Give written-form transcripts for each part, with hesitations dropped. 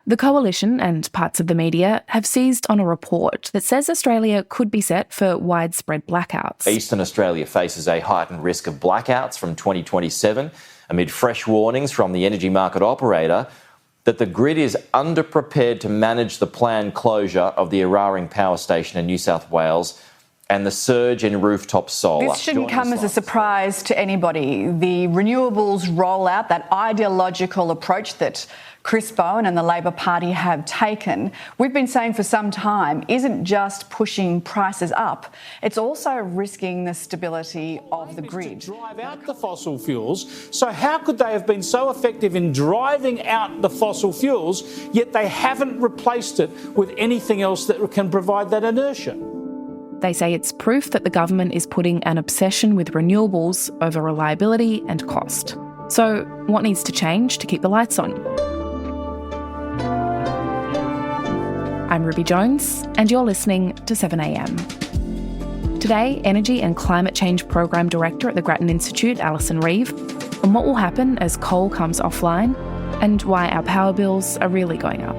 The Coalition and parts of the media have seized on a report that says Australia could be set for widespread blackouts. Eastern Australia faces a heightened risk of blackouts from 2027 amid fresh warnings from the energy market operator that the grid is underprepared to manage the planned closure of the Eraring power station in New South Wales and the surge in rooftop solar. This shouldn't come as a surprise to anybody. The renewables rollout, that ideological approach that Chris Bowen and the Labor Party have taken, we've been saying for some time, isn't just pushing prices up, it's also risking the stability of the grid. To drive out the fossil fuels. So how could they have been so effective in driving out the fossil fuels, yet they haven't replaced it with anything else that can provide that inertia? They say it's proof that the government is putting an obsession with renewables over reliability and cost. So what needs to change to keep the lights on? I'm Ruby Jones, and you're listening to 7am. Today, Energy and Climate Change Program Director at the Grattan Institute, Alison Reeve, on what will happen as coal comes offline and why our power bills are really going up.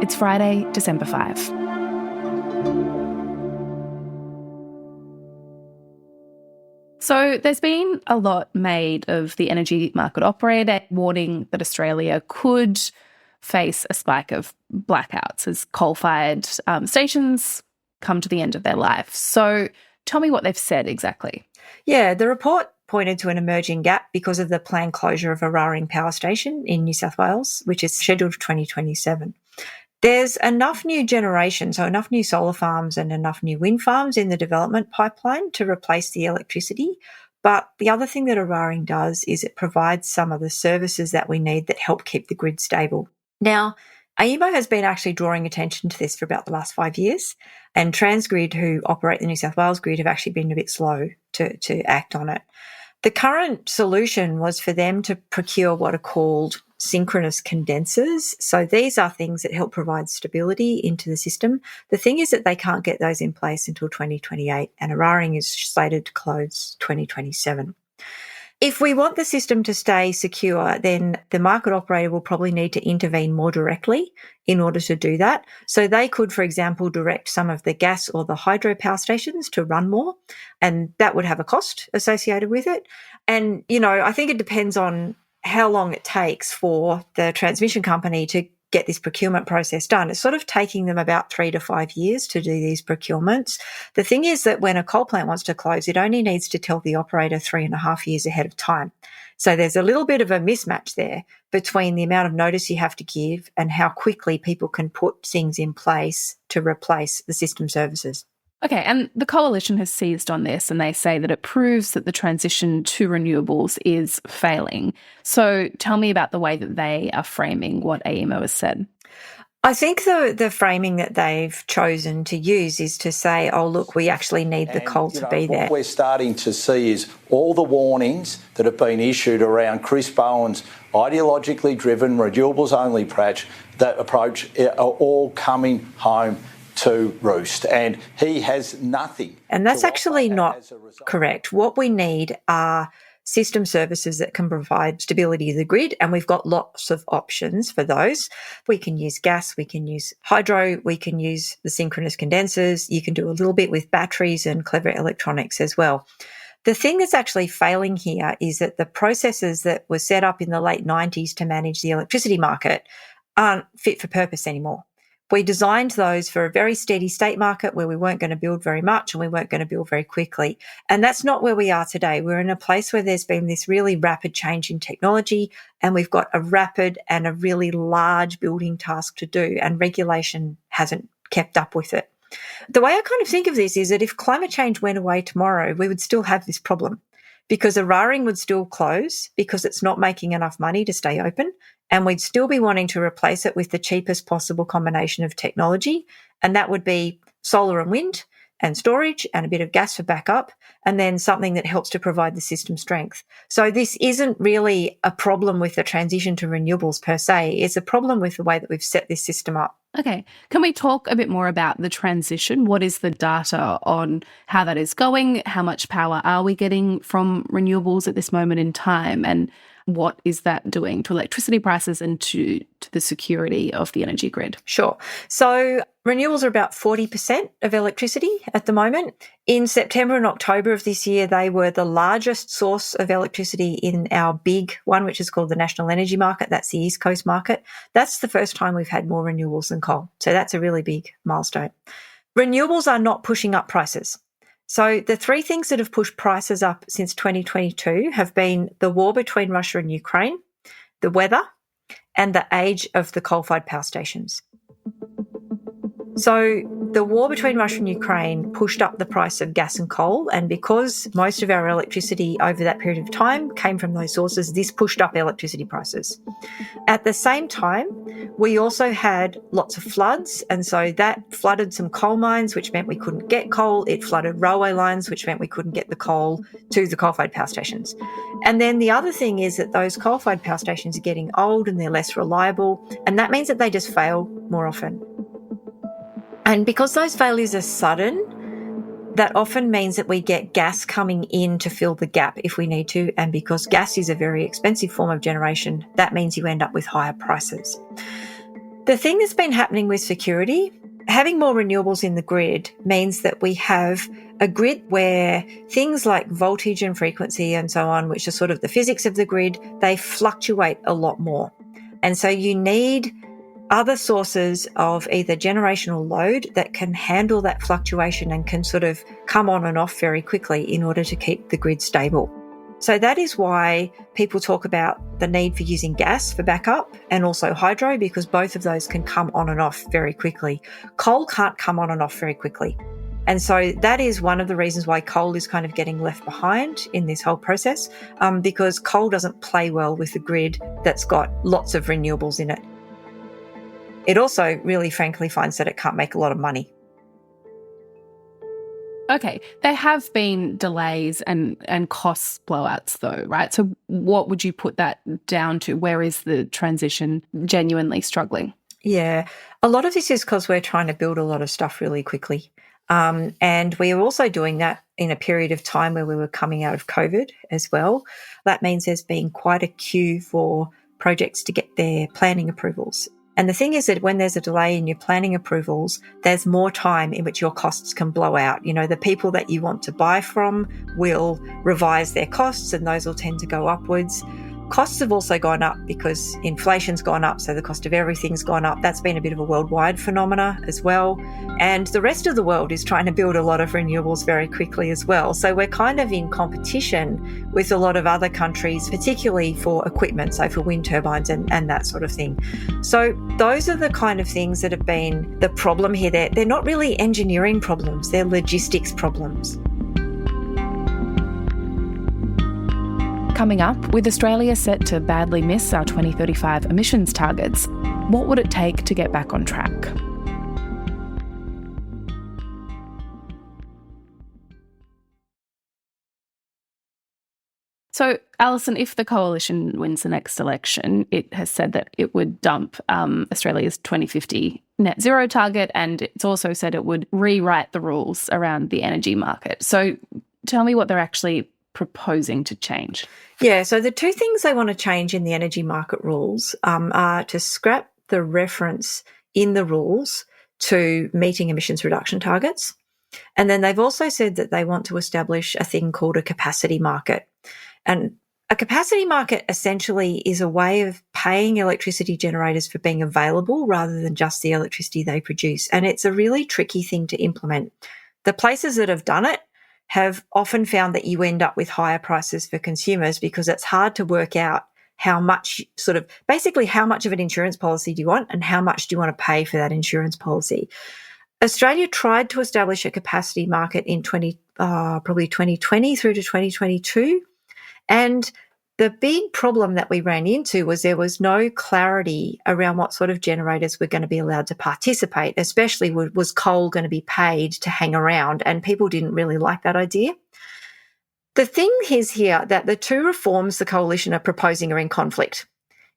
It's Friday, December 5. So there's been a lot made of the energy market operator warning that Australia could face a spike of blackouts as coal-fired stations come to the end of their life. So tell me what they've said exactly. Yeah, the report pointed to an emerging gap because of the planned closure of Eraring power station in New South Wales, which is scheduled for 2027. There's enough new generation, so enough new solar farms and enough new wind farms in the development pipeline to replace the electricity. But the other thing that Eraring does is it provides some of the services that we need that help keep the grid stable. Now, AEMO has been actually drawing attention to this for about the last 5 years, and Transgrid, who operate the New South Wales grid, have actually been a bit slow to act on it. The current solution was for them to procure what are called synchronous condensers. So these are things that help provide stability into the system. The thing is that they can't get those in place until 2028, and Eraring is slated to close 2027. If we want the system to stay secure, then the market operator will probably need to intervene more directly in order to do that. So they could, for example, direct some of the gas or the hydro power stations to run more, and that would have a cost associated with it. And, I think it depends on how long it takes for the transmission company to get this procurement process done. It's sort of taking them about 3 to 5 years to do these procurements. The thing is that when a coal plant wants to close, it only needs to tell the operator 3.5 years ahead of time. So there's a little bit of a mismatch there between the amount of notice you have to give and how quickly people can put things in place to replace the system services. Okay, and the Coalition has seized on this and they say that it proves that the transition to renewables is failing. So tell me about the way that they are framing what AEMO has said. I think the framing that they've chosen to use is to say, oh, look, we actually need the coal to be there. What we're starting to see is all the warnings that have been issued around Chris Bowen's ideologically driven, renewables-only approach are all coming home to roost, and he has nothing. And that's actually not correct. What we need are system services that can provide stability to the grid, and we've got lots of options for those. We can use gas, we can use hydro, we can use the synchronous condensers. You can do a little bit with batteries and clever electronics as well. The thing that's actually failing here is that the processes that were set up in the late 90s to manage the electricity market aren't fit for purpose anymore. We designed those for a very steady state market where we weren't going to build very much and we weren't going to build very quickly. And that's not where we are today. We're in a place where there's been this really rapid change in technology, and we've got a rapid and a really large building task to do, and regulation hasn't kept up with it. The way I kind of think of this is that if climate change went away tomorrow, we would still have this problem, because Eraring would still close because it's not making enough money to stay open, and we'd still be wanting to replace it with the cheapest possible combination of technology, and that would be solar and wind and storage and a bit of gas for backup, and then something that helps to provide the system strength. So this isn't really a problem with the transition to renewables per se. It's a problem with the way that we've set this system up. Okay. Can we talk a bit more about the transition? What is the data on how that is going? How much power are we getting from renewables at this moment in time? And what is that doing to electricity prices and to the security of the energy grid? Sure. So renewables are about 40% of electricity at the moment. In September and October of this year, they were the largest source of electricity in our big one, which is called the National Energy Market. That's the East Coast market. That's the first time we've had more renewables than coal. So that's a really big milestone. Renewables are not pushing up prices. So the three things that have pushed prices up since 2022 have been the war between Russia and Ukraine, the weather, and the age of the coal-fired power stations. So the war between Russia and Ukraine pushed up the price of gas and coal, and because most of our electricity over that period of time came from those sources, this pushed up electricity prices. At the same time, we also had lots of floods, and so that flooded some coal mines, which meant we couldn't get coal. It flooded railway lines, which meant we couldn't get the coal to the coal-fired power stations. And then the other thing is that those coal-fired power stations are getting old and they're less reliable, and that means that they just fail more often. And because those failures are sudden, that often means that we get gas coming in to fill the gap if we need to. And because gas is a very expensive form of generation, that means you end up with higher prices. The thing that's been happening with security, having more renewables in the grid means that we have a grid where things like voltage and frequency and so on, which are sort of the physics of the grid, they fluctuate a lot more. And so you need other sources of either generational load that can handle that fluctuation and can sort of come on and off very quickly in order to keep the grid stable. So that is why people talk about the need for using gas for backup and also hydro, because both of those can come on and off very quickly. Coal can't come on and off very quickly. And so that is one of the reasons why coal is kind of getting left behind in this whole process, because coal doesn't play well with the grid that's got lots of renewables in it. It also really frankly finds that it can't make a lot of money. Okay, there have been delays and cost blowouts though, right? So what would you put that down to? Where is the transition genuinely struggling? Yeah, a lot of this is because we're trying to build a lot of stuff really quickly. And we are also doing that in a period of time where we were coming out of COVID as well. That means there's been quite a queue for projects to get their planning approvals. And the thing is that when there's a delay in your planning approvals, there's more time in which your costs can blow out. You know, the people that you want to buy from will revise their costs and those will tend to go upwards. Costs have also gone up because inflation's gone up, so the cost of everything's gone up. That's been a bit of a worldwide phenomena as well. And the rest of the world is trying to build a lot of renewables very quickly as well. So we're kind of in competition with a lot of other countries, particularly for equipment, so for wind turbines and that sort of thing. So those are the kind of things that have been the problem here. They're not really engineering problems, they're logistics problems. Coming up, with Australia set to badly miss our 2035 emissions targets, what would it take to get back on track? So, Alison, if the Coalition wins the next election, it has said that it would dump Australia's 2050 net zero target, and it's also said it would rewrite the rules around the energy market. So tell me what they're actually proposing to change. Yeah, so the two things they want to change in the energy market rules are to scrap the reference in the rules to meeting emissions reduction targets. And then they've also said that they want to establish a thing called a capacity market. And a capacity market essentially is a way of paying electricity generators for being available rather than just the electricity they produce. And it's a really tricky thing to implement. The places that have done it have often found that you end up with higher prices for consumers because it's hard to work out how much how much of an insurance policy do you want and how much do you want to pay for that insurance policy. Australia tried to establish a capacity market in 2020 through to 2022. And the big problem that we ran into was there was no clarity around what sort of generators were going to be allowed to participate, especially was coal going to be paid to hang around, and people didn't really like that idea. The thing is here that the two reforms the Coalition are proposing are in conflict.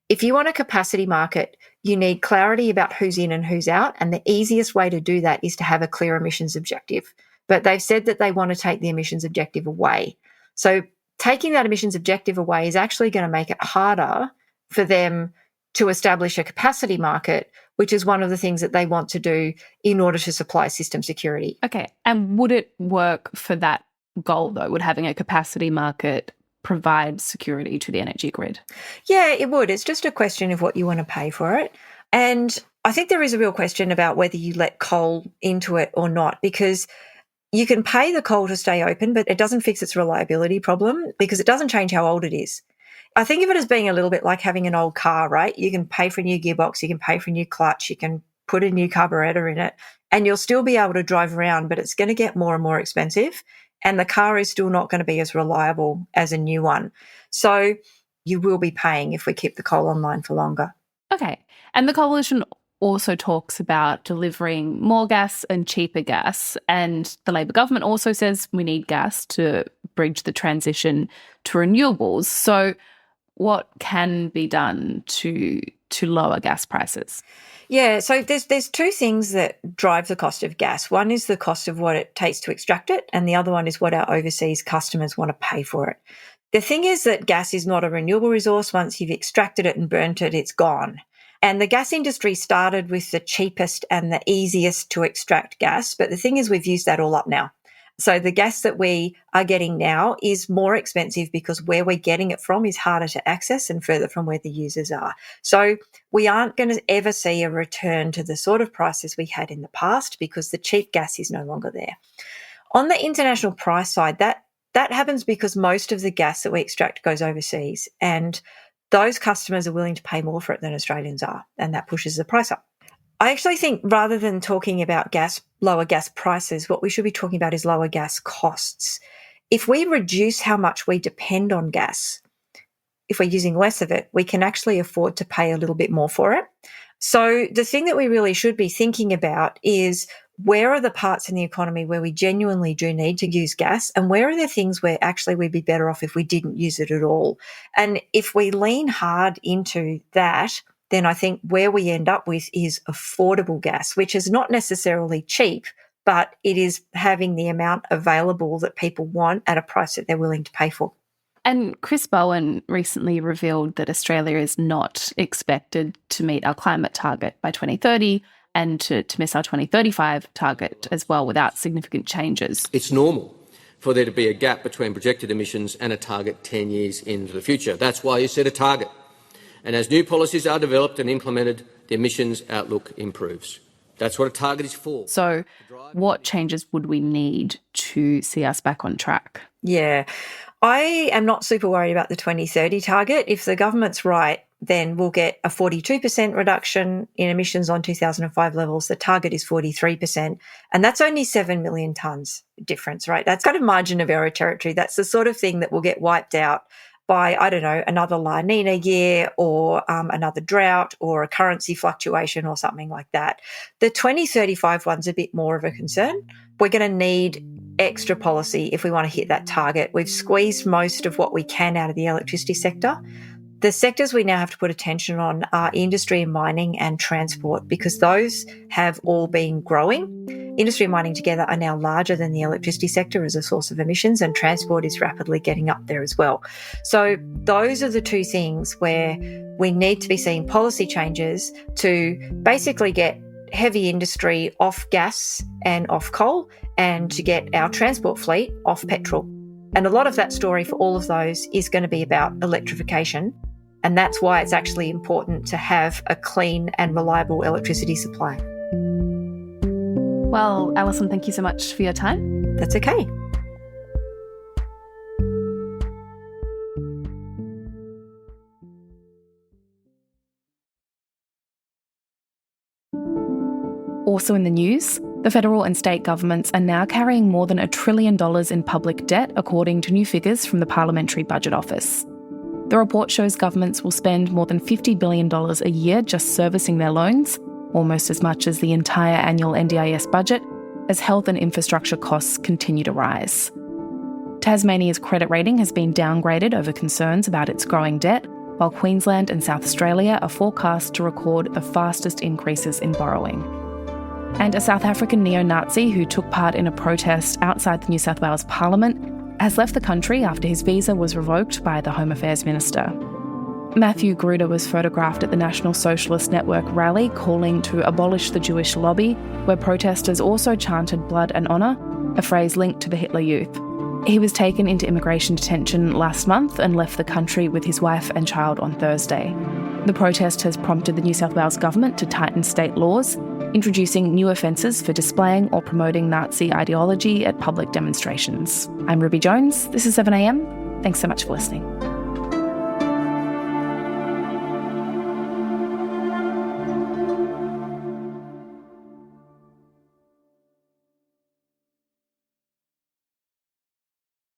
If you want a capacity market, you need clarity about who's in and who's out, and the easiest way to do that is to have a clear emissions objective. But they've said that they want to take the emissions objective away. So taking that emissions objective away is actually going to make it harder for them to establish a capacity market, which is one of the things that they want to do in order to supply system security. Okay. And would it work for that goal, though? Would having a capacity market provide security to the energy grid? Yeah, it would. It's just a question of what you want to pay for it. And I think there is a real question about whether you let coal into it or not, because you can pay the coal to stay open, but it doesn't fix its reliability problem because it doesn't change how old it is. I think of it as being a little bit like having an old car, right? You can pay for a new gearbox, you can pay for a new clutch, you can put a new carburetor in it, and you'll still be able to drive around, but it's going to get more and more expensive, and the car is still not going to be as reliable as a new one. So you will be paying if we keep the coal online for longer. Okay. And the coalition also talks about delivering more gas and cheaper gas. And the Labor government also says we need gas to bridge the transition to renewables. So what can be done to lower gas prices? Yeah, so there's two things that drive the cost of gas. One is the cost of what it takes to extract it, and the other one is what our overseas customers want to pay for it. The thing is that gas is not a renewable resource. Once you've extracted it and burnt it, it's gone. And the gas industry started with the cheapest and the easiest to extract gas. But the thing is, we've used that all up now. So the gas that we are getting now is more expensive because where we're getting it from is harder to access and further from where the users are. So we aren't going to ever see a return to the sort of prices we had in the past because the cheap gas is no longer there. On the international price side, that happens because most of the gas that we extract goes overseas, and those customers are willing to pay more for it than Australians are, and that pushes the price up. I actually think rather than talking about lower gas prices, what we should be talking about is lower gas costs. If we reduce how much we depend on gas, if we're using less of it, we can actually afford to pay a little bit more for it. So the thing that we really should be thinking about is where are the parts in the economy where we genuinely do need to use gas, and where are the things where actually we'd be better off if we didn't use it at all? And if we lean hard into that, then I think where we end up with is affordable gas, which is not necessarily cheap, but it is having the amount available that people want at a price that they're willing to pay for. And Chris Bowen recently revealed that Australia is not expected to meet our climate target by 2030 and to miss our 2035 target as well without significant changes. It's normal for there to be a gap between projected emissions and a target 10 years into the future. That's why you set a target. And as new policies are developed and implemented, the emissions outlook improves. That's what a target is for. So what changes would we need to see us back on track? Yeah, I am not super worried about the 2030 target. If the government's right, then we'll get a 42% reduction in emissions on 2005 levels. The target is 43%. And that's only 7 million tonnes difference, right? That's kind of margin of error territory. That's the sort of thing that will get wiped out by, I don't know, another La Nina year or another drought or a currency fluctuation or something like that. The 2035 one's a bit more of a concern. We're going to need extra policy if we want to hit that target. We've squeezed most of what we can out of the electricity sector. The sectors we now have to put attention on are industry and mining and transport, because those have all been growing. Industry and mining together are now larger than the electricity sector as a source of emissions, and transport is rapidly getting up there as well. So those are the two things where we need to be seeing policy changes to basically get heavy industry off gas and off coal, and to get our transport fleet off petrol. And a lot of that story for all of those is going to be about electrification. And that's why it's actually important to have a clean and reliable electricity supply. Well, Alison, thank you so much for your time. That's okay. Also in the news, the federal and state governments are now carrying more than $1 trillion in public debt, according to new figures from the Parliamentary Budget Office. The report shows governments will spend more than $50 billion a year just servicing their loans, almost as much as the entire annual NDIS budget, as health and infrastructure costs continue to rise. Tasmania's credit rating has been downgraded over concerns about its growing debt, while Queensland and South Australia are forecast to record the fastest increases in borrowing. And a South African neo-Nazi who took part in a protest outside the New South Wales Parliament has left the country after his visa was revoked by the Home Affairs Minister. Matthew Gruder was photographed at the National Socialist Network rally calling to abolish the Jewish lobby, where protesters also chanted blood and honour, a phrase linked to the Hitler Youth. He was taken into immigration detention last month and left the country with his wife and child on Thursday. The protest has prompted the New South Wales government to tighten state laws, introducing new offences for displaying or promoting Nazi ideology at public demonstrations. I'm Ruby Jones. This is 7am. Thanks so much for listening.